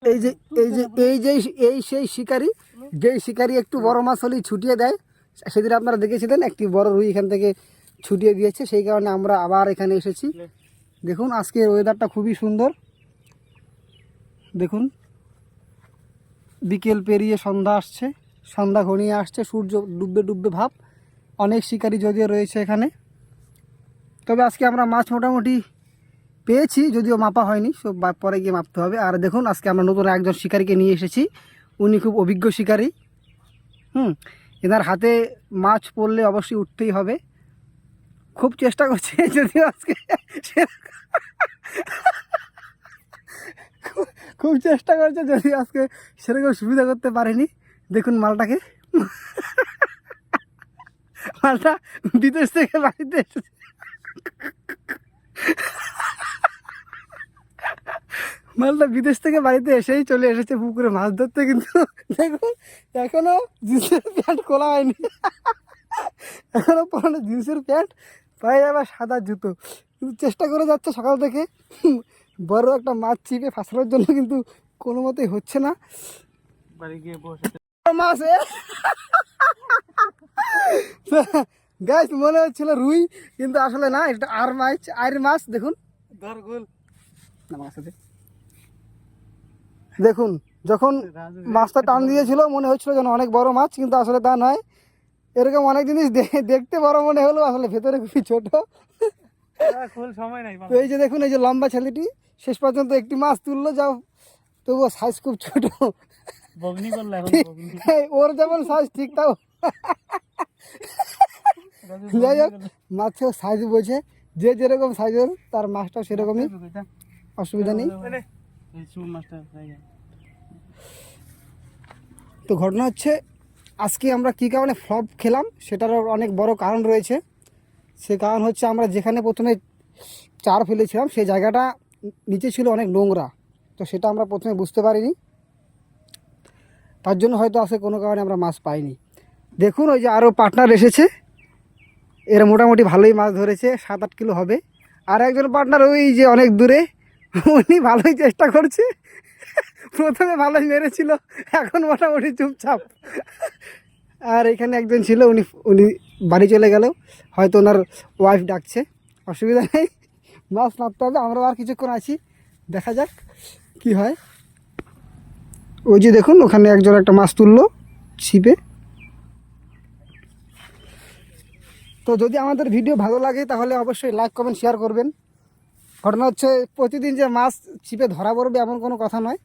এই যে এই যে এই যে এই সেই শিকারি, যেই শিকারি একটু বড় মাছ হলেই ছুটিয়ে দেয়। সেদিন আপনারা দেখেছিলেন একটি বড় রুই এখান থেকে ছুটিয়ে দিয়েছে, সেই কারণে আমরা আবার এখানে এসেছি। দেখুন আজকের ওয়েদারটা খুবই সুন্দর। দেখুন বিকেল পেরিয়ে সন্ধ্যা আসছে, সন্ধ্যা ঘনিয়ে আসছে, সূর্য ডুববে ডুববে ভাব। অনেক শিকারি যদিও রয়েছে এখানে, তবে আজকে আমরা মাছ মোটামুটি পেয়েছি, যদিও মাপা হয়নি, সব পরে গিয়ে মাপতে হবে। আর দেখুন আজকে আমরা নতুন একজন শিকারিকে নিয়ে এসেছি, উনি খুব অভিজ্ঞ শিকারি। এনার হাতে মাছ পড়লে অবশ্যই উঠতেই হবে। খুব চেষ্টা করছে, যদিও আজকে খুব চেষ্টা করছে, যদিও আজকে সেরকম সুবিধা করতে পারেনি। দেখুন মালটাকে, মালটা বিদেশ থেকে বাড়িতে এসেছে। মালটা বিদেশ থেকে বাড়িতে এসেই চলে এসেছে পুকুরে মাছ ধরতে, কিন্তু দেখুন এখনো জিন্সের প্যান্ট খোলা হয়নি, এখনো পরনে জিন্সের প্যান্ট, পায়ে আবার সাদা জুতো, কিন্তু চেষ্টা করে যাচ্ছে সকাল থেকে বড় একটা মাছ চিপে ফাঁসানোর জন্য, কিন্তু কোনো মতেই হচ্ছে না। মাছ গাছ মনে হচ্ছিল রুই, কিন্তু আসলে না, এটা আর মাছ। দেখুন দেখুন যখন মাছটা টান দিয়েছিল মনে হচ্ছিল যেন অনেক বড় মাছ, কিন্তু আসলে তা নয়। এরকম অনেক জিনিস দেখতে বড় মনে হলো, আসলে ভেতরে খুবই ছোট। তো এই যে দেখুন, এই যে লম্বা ছেলেটি শেষ পর্যন্ত একটি মাছ তুললো, যাও তবুও সাইজ খুব ছোট। ওর যেমন সাইজ ঠিক তাও, যাই হোক মাছের সাইজ বোঝে, যে যেরকম সাইজের তার মাছটাও সেরকমই, অসুবিধা নেই। তো ঘটনা হচ্ছে আজকে আমরা কী কারণে ফ্লপ খেলাম সেটারও অনেক বড় কারণ রয়েছে। সে কারণ হচ্ছে আমরা যেখানে প্রথমে চার ফেলেছিলাম সেই জায়গাটা নিচে ছিল অনেক নোংরা, তো সেটা আমরা প্রথমে বুঝতে পারিনি, তার জন্য হয়তো আজকে কোনো কারণে আমরা মাছ পাইনি। দেখুন ওই যে আরও পার্টনার এসেছে, এরা মোটামুটি ভালোই মাছ ধরেছে, 7-8 কিলো হবে। আর একজন পার্টনার ওই যে অনেক দূরে, উনি ভালোই চেষ্টা করছে, প্রথমে ভালোই মেরেছিল, এখন মোটামুটি চুপচাপ। আর এখানে একজন ছিল, উনি বাড়ি চলে গেল, হয়তো ওনার ওয়াইফ ডাকছে, অসুবিধা নেই, মাছ মারতে হবে। আমরা আর কিছুক্ষণ আছি, দেখা যাক কি হয়। ওই যে দেখুন ওখানে একজন একটা মাছ তুললো ছিপে। তো যদি আমাদের ভিডিও ভালো লাগে তাহলে অবশ্যই লাইক কমেন্ট শেয়ার করবেন। ঘটনা হচ্ছে প্রতিদিন যে মাছ ছিপে ধরা পড়বে এমন কোনো কথা নয়,